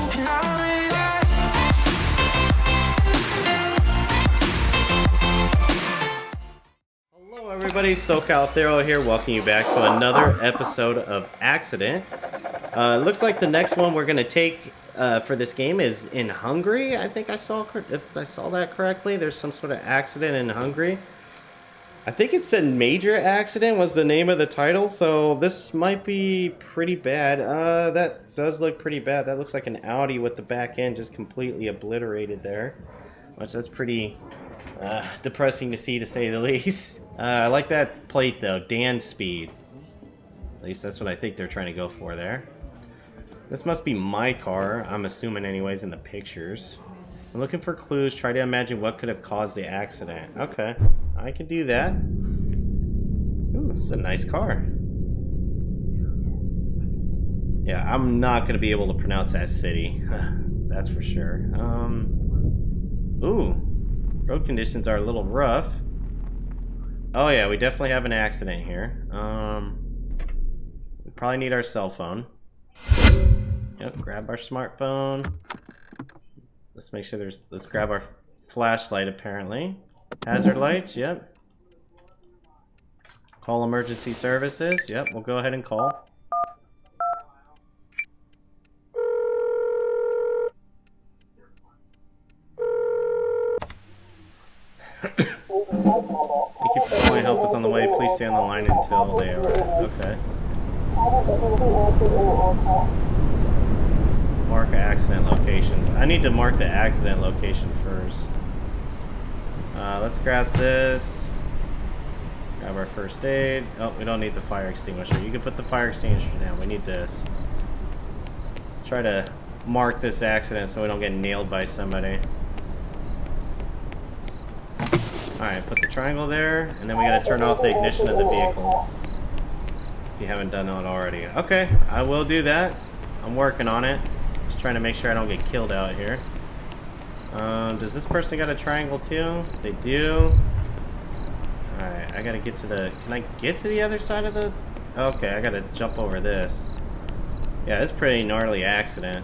Hello everybody, SoCal Thero here, welcoming you back to another episode of Accident. Looks like the next one we're going to take for this game is in Hungary. I think if I saw that correctly. There's some sort of accident in Hungary. I think it said Major Accident was the name of the title, so this might be pretty bad. That does look pretty bad. That looks like an Audi with the back end just completely obliterated there. Which that's pretty depressing to see, to say the least. I like that plate though, Dan Speed. At least that's what I think they're trying to go for there. This must be my car, I'm assuming anyways in the pictures. I'm looking for clues, try to imagine what could have caused the accident. Okay, I can do that. Ooh, this is a nice car. Yeah, I'm not going to be able to pronounce that city. That's for sure. Ooh, road conditions are a little rough. Oh yeah, we definitely have an accident here. We probably need our cell phone. Yep, grab our smartphone. Let's make sure let's grab our flashlight apparently. Hazard lights, yep. Call emergency services, yep, we'll go ahead and call. Thank you for calling. Help us on the way. Please stay on the line until they arrive. Okay. Mark accident locations. I need to mark the accident location first. Let's grab this. Grab our first aid. Oh, we don't need the fire extinguisher. You can put the fire extinguisher down. We need this. Let's try to mark this accident so we don't get nailed by somebody. Alright, put the triangle there, and then we gotta turn off the ignition of the vehicle. If you haven't done that already. Okay, I will do that. I'm working on it. Just trying to make sure I don't get killed out here. Does this person got a triangle too? They do. Alright, I gotta get to the... Can I get to the other side of the... Okay, I gotta jump over this. Yeah, it's a pretty gnarly accident.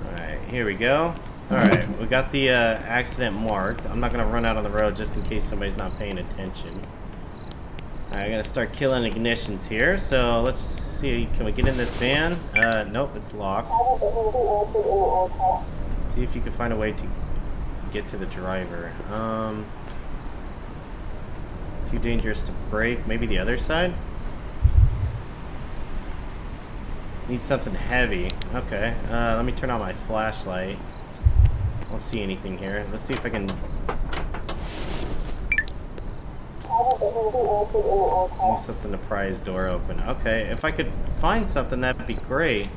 Alright, here we go. Alright, we got the accident marked. I'm not going to run out on the road just in case somebody's not paying attention. Alright, I got to start killing ignitions here. So let's see, can we get in this van? Nope, it's locked. See if you can find a way to get to the driver. Too dangerous to brake. Maybe the other side? Need something heavy. Okay, let me turn on my flashlight. I don't see anything here. Let's see if I can... Need something to pry his door open. Okay, if I could find something, that'd be great.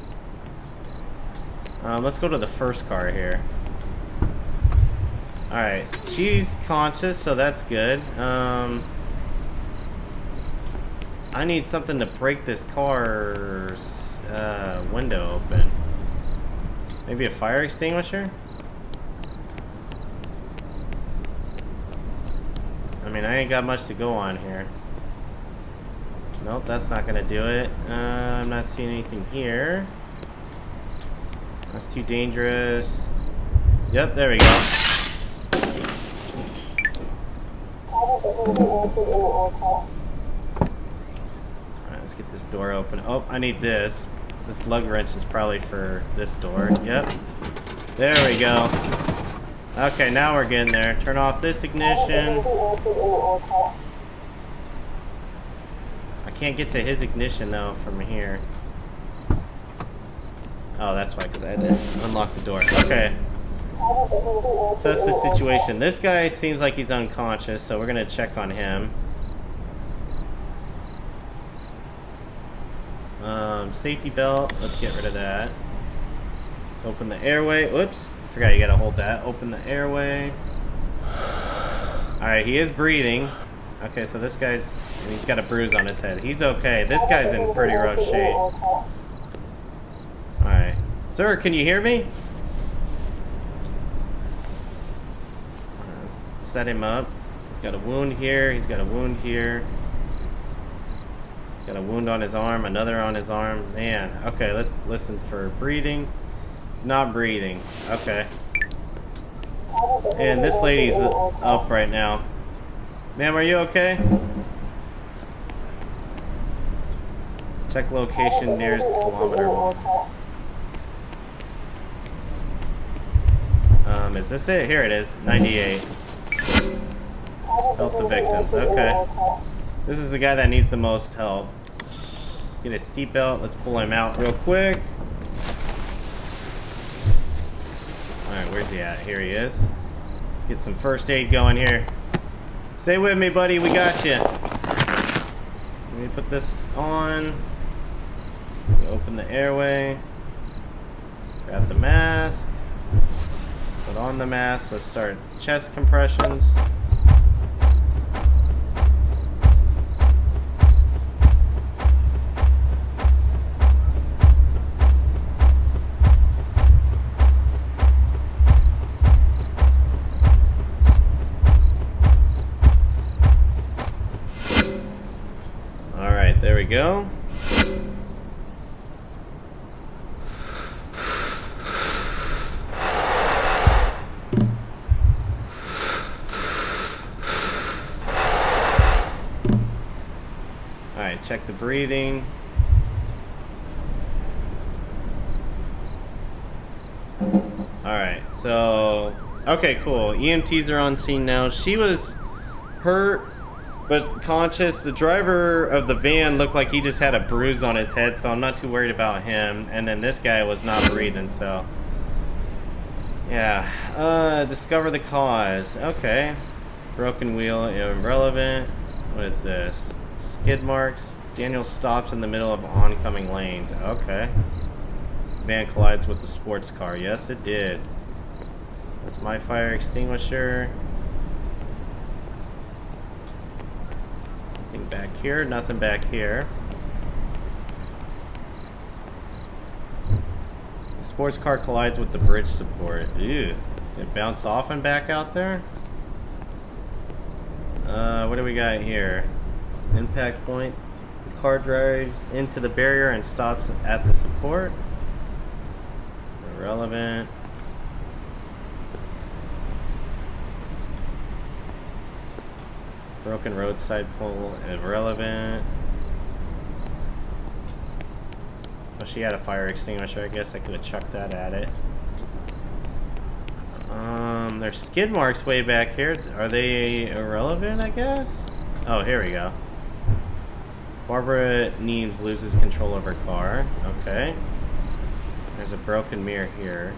Let's go to the first car here. Alright, she's conscious, so that's good. I need something to break this car's window open. Maybe a fire extinguisher? I mean, I ain't got much to go on here. Nope, that's not gonna do it. I'm not seeing anything here. That's too dangerous. Yep, there we go. Alright, let's get this door open. Oh, I need this. This lug wrench is probably for this door. Yep. There we go. Okay, now we're getting there. Turn off this ignition. I can't get to his ignition though from here. Oh, that's why, because I had to unlock the door. Okay. So that's the situation. This guy seems like he's unconscious, so we're going to check on him. Safety belt. Let's get rid of that. Open the airway. Whoops. Forgot you gotta hold that. Open the airway. Alright, he is breathing. Okay, so this guy's... And he's got a bruise on his head. He's okay. This guy's in pretty rough shape. Alright. Sir, can you hear me? Let's set him up. He's got a wound here. He's got a wound here. Got a wound on his arm, another on his arm. Man, okay, let's listen for breathing. He's not breathing. Okay. And this lady's up right now. Ma'am, are you okay? Check location nearest kilometer. Is this it? Here it is, 98. Help the victims, okay. This is the guy that needs the most help. Get his seatbelt, let's pull him out real quick. Alright, where's he at? Here he is. Let's get some first aid going here. Stay with me, buddy, we got you. Let me put this on. Open the airway. Grab the mask. Put on the mask. Let's start chest compressions. All right, there we go. Alright, check the breathing. Alright, so... Okay, cool. EMTs are on scene now. She was hurt, but conscious. The driver of the van looked like he just had a bruise on his head, so I'm not too worried about him. And then this guy was not breathing, so... Yeah. Discover the cause. Okay. Broken wheel, irrelevant. What is this? Skid marks. Daniel stops in the middle of oncoming lanes. Okay. Van collides with the sports car. Yes, it did. That's my fire extinguisher. Nothing back here. Nothing back here. The sports car collides with the bridge support. Ew. It bounced off and back out there? What do we got here? Impact point. The car drives into the barrier and stops at the support. Irrelevant. Broken roadside pole. Irrelevant. Well, she had a fire extinguisher. I guess I could have chucked that at it. There's skid marks way back here. Are they irrelevant, I guess? Oh, here we go. Barbara Neems loses control of her car. Okay. There's a broken mirror here.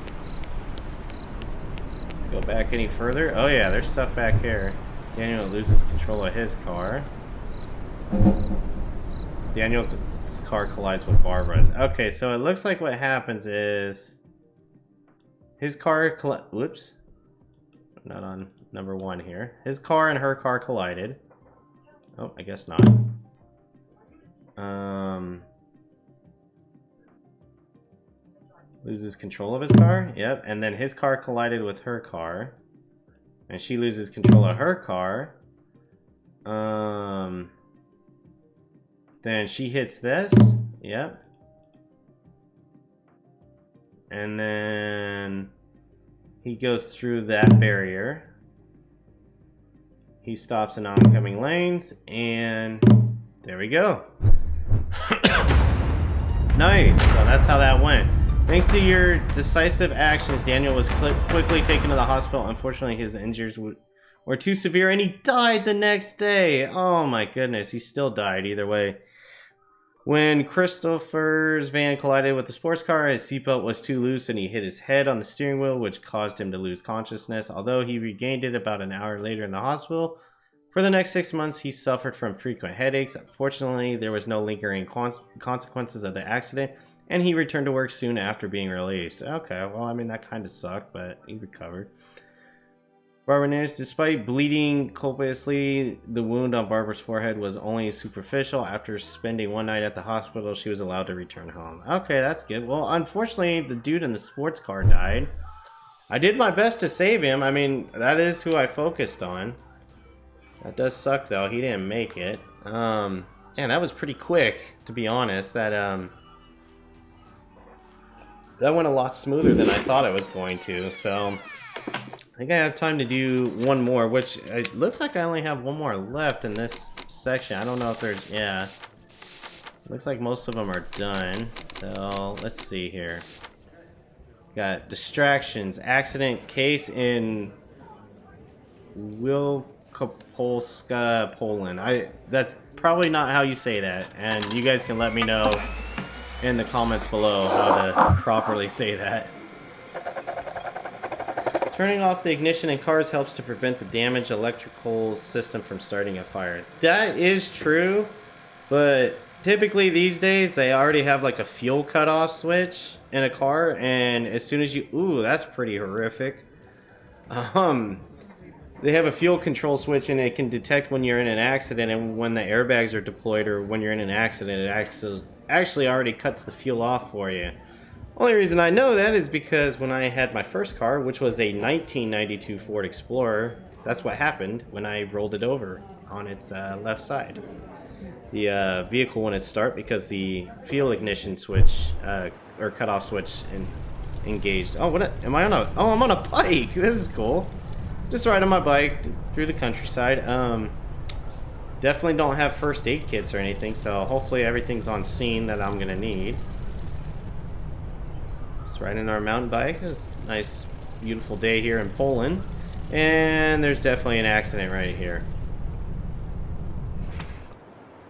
Let's go back any further. Oh yeah, there's stuff back here. Daniel loses control of his car. Daniel's car collides with Barbara's. Okay, so it looks like what happens is his car whoops. Not on number one here. His car and her car collided. Oh, I guess not. Loses control of his car. Yep, and then his car collided with her car. And she loses control of her car. Then she hits this. Yep. And then he goes through that barrier. He stops in oncoming lanes, and there we go. Nice. So that's how that went. Thanks to your decisive actions, Daniel was quickly taken to the hospital. Unfortunately, his injuries were too severe, and he died the next day. Oh my goodness, he still died either way. When Christopher's van collided with the sports car, his seatbelt was too loose and he hit his head on the steering wheel, which caused him to lose consciousness. Although he regained it about an hour later in the hospital, for the next 6 months he suffered from frequent headaches. Unfortunately, there was no lingering consequences of the accident, and he returned to work soon after being released. Okay, well, I mean, that kind of sucked, but he recovered. Barbara News, despite bleeding copiously, the wound on Barbara's forehead was only superficial. After spending one night at the hospital, she was allowed to return home. Okay, that's good. Well, unfortunately, the dude in the sports car died. I did my best to save him. I mean, that is who I focused on. That does suck, though. He didn't make it. Man, that was pretty quick, to be honest. That went a lot smoother than I thought it was going to. So I think I have time to do one more, which it looks like I only have one more left in this section. I don't know if there's, yeah. Looks like most of them are done. So let's see here. Got distractions, accident case in Wielkopolska, Poland. That's probably not how you say that, and you guys can let me know in the comments below how to properly say that. Turning off the ignition in cars helps to prevent the damaged electrical system from starting a fire. That is true, but typically these days they already have like a fuel cutoff switch in a car, and as soon as you, ooh, that's pretty horrific. They have a fuel control switch, and it can detect when you're in an accident, and when the airbags are deployed or when you're in an accident, it actually already cuts the fuel off for you. Only reason I know that is because when I had my first car, which was a 1992 Ford Explorer, that's what happened when I rolled it over on its left side. The vehicle wouldn't start because the fuel ignition switch or cutoff switch engaged. Oh, am I on a? Oh, I'm on a bike. This is cool. Just riding my bike through the countryside. Definitely don't have first aid kits or anything, so hopefully everything's on scene that I'm gonna need. Just riding our mountain bike. It's a nice, beautiful day here in Poland, and there's definitely an accident right here.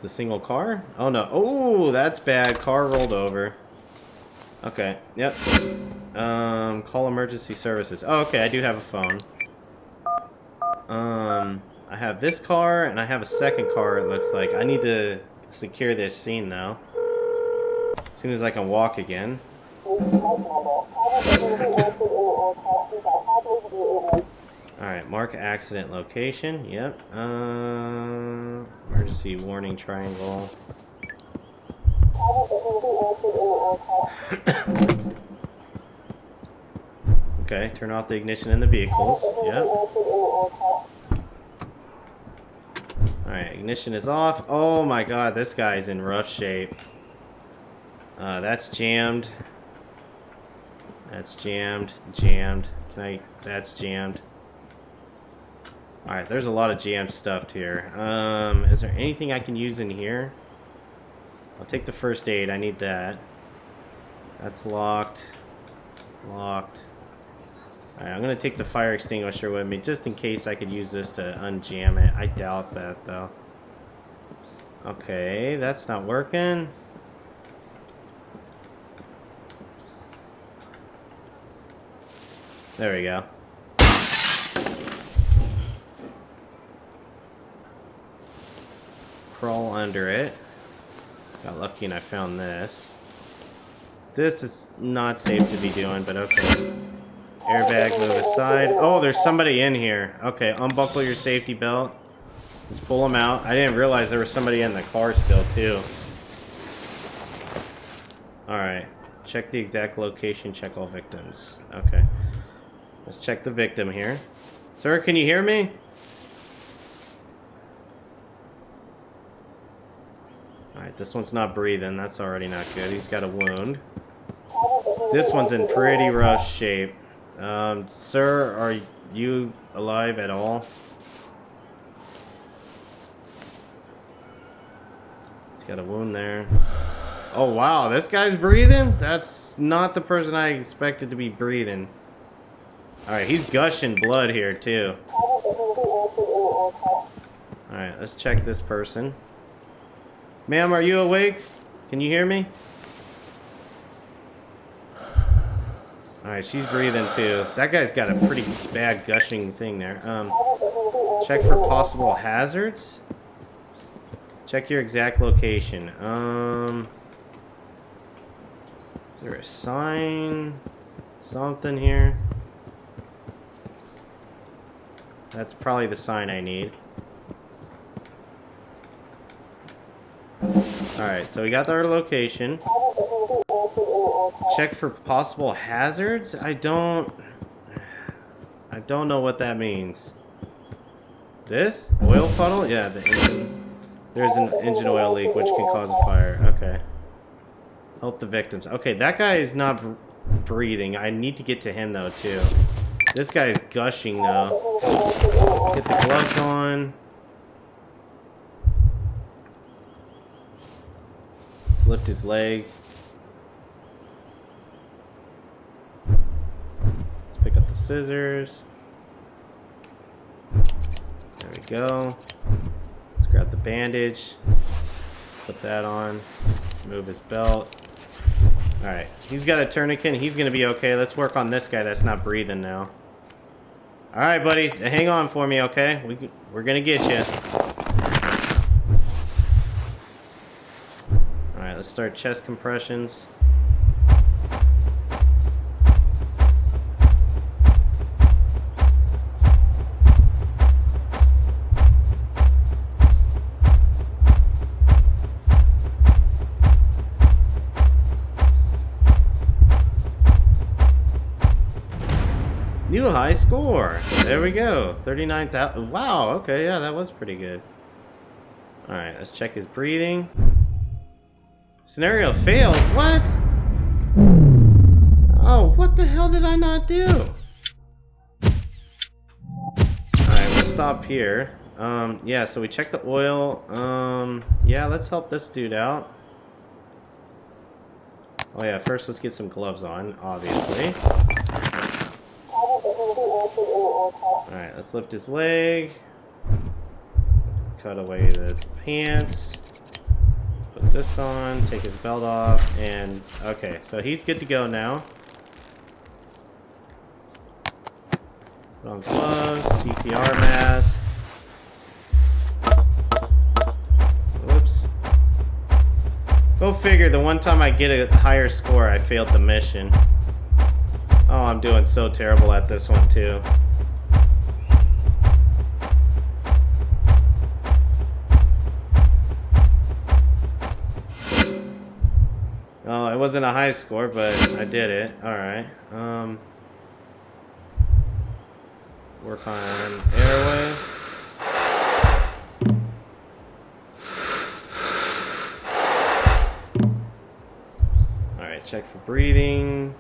The single car? Oh no! Oh, that's bad. Car rolled over. Okay. Yep. Call emergency services. Oh, okay. I do have a phone. I have this car, and I have a second car, it looks like. I need to secure this scene, though. As soon as I can walk again. Alright, mark accident location. Yep. Emergency warning triangle. Okay, turn off the ignition in the vehicles. Yep. Alright, ignition is off. Oh my god, this guy's in rough shape. That's jammed. That's jammed. Jammed. That's jammed. Alright, there's a lot of jammed stuff here. Is there anything I can use in here? I'll take the first aid. I need that. That's locked. Locked. Alright, I'm going to take the fire extinguisher with me, just in case I could use this to unjam it. I doubt that, though. Okay, that's not working. There we go. Crawl under it. Got lucky and I found this. This is not safe to be doing, but okay. Airbag, move aside. Oh, there's somebody in here. Okay, unbuckle your safety belt. Let's pull them out. I didn't realize there was somebody in the car still, too. Alright. Check the exact location. Check all victims. Okay. Let's check the victim here. Sir, can you hear me? Alright, this one's not breathing. That's already not good. He's got a wound. This one's in pretty rough shape. Sir, are you alive at all? He's got a wound there. Oh wow, this guy's breathing? That's not the person I expected to be breathing. Alright, he's gushing blood here too. Alright, let's check this person. Ma'am, are you awake? Can you hear me? Alright, she's breathing too. That guy's got a pretty bad gushing thing there. Check for possible hazards. Check your exact location. Is there a sign? Something here? That's probably the sign I need. Alright, so we got our location. Check for possible hazards? I don't know what that means. This? Oil puddle? Yeah, the There's an engine oil leak which can cause a fire. Okay. Help the victims. Okay, that guy is not breathing. I need to get to him though too. This guy is gushing though. Get the gloves on. Let's lift his leg. Let's pick up the scissors. There we go. Let's grab the bandage. Put that on. Move his belt. Alright, he's got a tourniquet. He's going to be okay. Let's work on this guy that's not breathing now. Alright, buddy. Hang on for me, okay? We're going to get you. Alright, let's start chest compressions. New high score. There we go. 39,000. Wow. Okay. Yeah, that was pretty good. All right. Let's check his breathing. Scenario failed. What? Oh, what the hell did I not do? All right. We'll stop here. Yeah. So we checked the oil. Yeah. Let's help this dude out. Oh yeah. First, let's get some gloves on. Obviously. Alright, let's lift his leg. Let's cut away the pants. Let's put this on, take his belt off, and okay, so he's good to go now. Put on gloves, CPR mask. Whoops. Go figure, the one time I get a higher score, I failed the mission. Oh, I'm doing so terrible at this one too. Oh, it wasn't a high score, but I did it. Alright. Let's work on airway. Alright, check for breathing.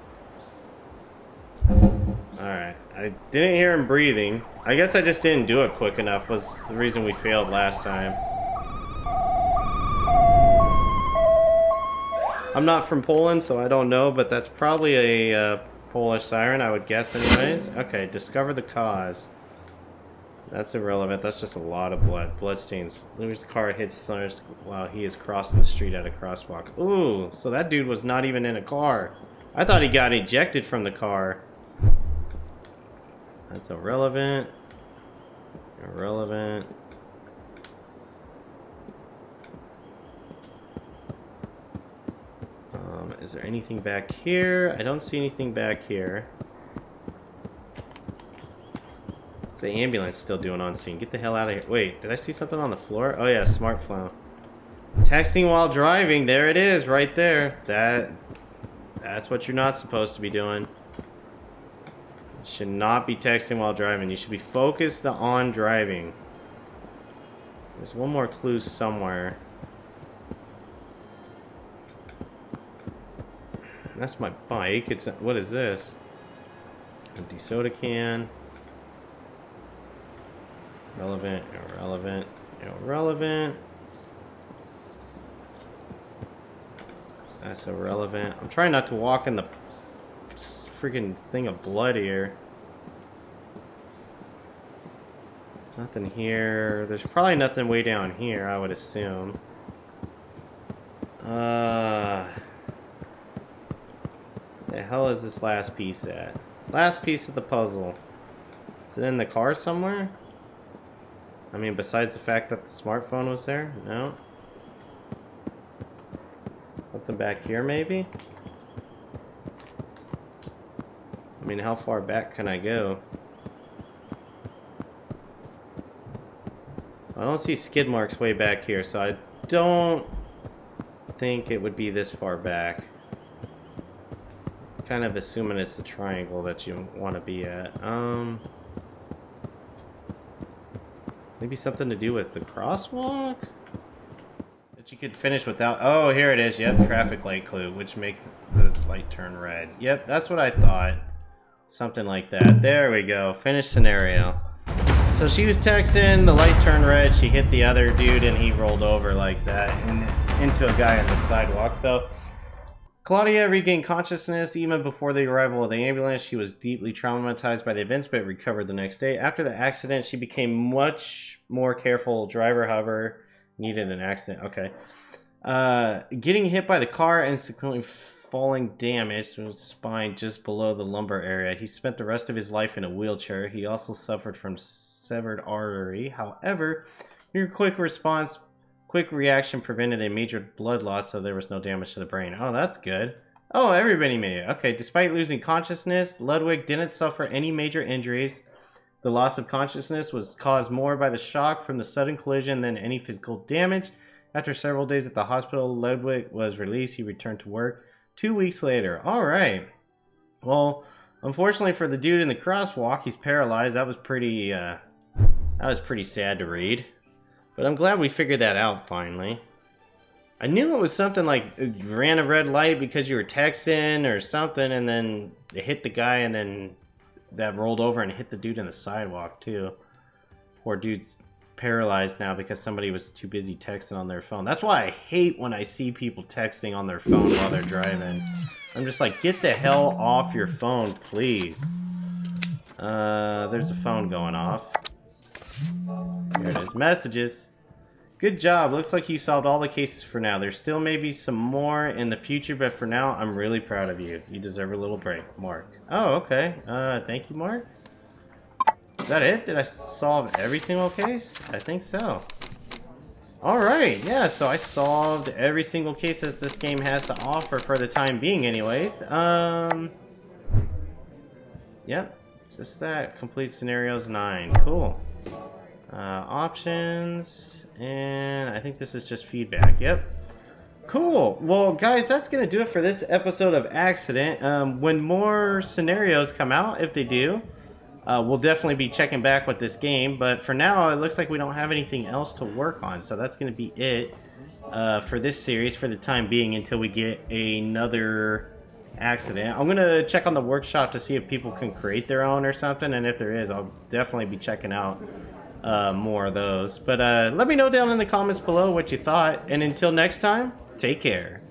Alright, I didn't hear him breathing. I guess I just didn't do it quick enough was the reason we failed last time. I'm not from Poland, so I don't know, but that's probably a Polish siren, I would guess anyways. Okay, discover the cause. That's irrelevant, that's just a lot of blood. Bloodstains. Louis' car hits Summers while he is crossing the street at a crosswalk. Ooh, so that dude was not even in a car. I thought he got ejected from the car. That's irrelevant. Irrelevant. Is there anything back here? I don't see anything back here. What's the ambulance still doing on scene? Get the hell out of here. Wait, did I see something on the floor? Oh yeah, smartphone. Texting while driving. There it is, right there. That's what you're not supposed to be doing. You should not be texting while driving. You should be focused on driving. There's one more clue somewhere. That's my bike. What is this? Empty soda can. Relevant, irrelevant, irrelevant. That's irrelevant. I'm trying not to walk in the freaking thing of blood here. Nothing here. There's probably nothing way down here, I would assume. The hell is this last piece at? Last piece of the puzzle. Is it in the car somewhere? I mean, besides the fact that the smartphone was there? No? Something back here, maybe? I mean, how far back can I go? I don't see skid marks way back here, so I don't think it would be this far back. Kind of assuming it's the triangle that you want to be at. Maybe something to do with the crosswalk? you could finish without... Oh, here it is. Yep, traffic light clue, which makes the light turn red. Yep, that's what I thought. Something like that. There we go. Finish scenario. So she was texting, the light turned red, she hit the other dude, and he rolled over like that into a guy on the sidewalk. So Claudia regained consciousness even before the arrival of the ambulance. She was deeply traumatized by the events, but recovered the next day. After the accident, she became much more careful. Driver, however, needed an accident. Okay. Getting hit by the car and subsequently falling damaged to his spine just below the lumbar area. He spent the rest of his life in a wheelchair. He also suffered from severed artery. However, your quick reaction prevented a major blood loss, so there was no damage to the brain. Oh, that's good. Oh, everybody made it. Okay, despite losing consciousness, Ludwig didn't suffer any major injuries. The loss of consciousness was caused more by the shock from the sudden collision than any physical damage. After several days at the hospital, Ludwig was released. He returned to work 2 weeks later. All right. Well, unfortunately for the dude in the crosswalk, he's paralyzed. That was pretty sad to read. But I'm glad we figured that out finally. I knew it was something like ran a red light because you were texting or something, and then it hit the guy, and then that rolled over and hit the dude in the sidewalk too. Poor dude's paralyzed now because somebody was too busy texting on their phone. That's why I hate when I see people texting on their phone while they're driving. I'm just like, get the hell off your phone, please. There's a phone going off. There it is. Messages. Good job. Looks like you solved all the cases for now. There still may be some more in the future, but for now, I'm really proud of you. You deserve a little break, Mark. Oh, okay. Thank you, Mark. Is that it? Did I solve every single case? I think so. Alright, yeah, so I solved every single case that this game has to offer for the time being anyways. Yep, it's just that. Complete scenarios 9. Cool. Options, and I think this is just feedback. Yep. Cool. Well, guys, that's going to do it for this episode of Accident. When more scenarios come out, if they do, we'll definitely be checking back with this game, but for now, it looks like we don't have anything else to work on, so that's going to be it for this series for the time being until we get another accident. I'm going to check on the workshop to see if people can create their own or something, and if there is, I'll definitely be checking out more of those. But let me know down in the comments below what you thought, and until next time, take care.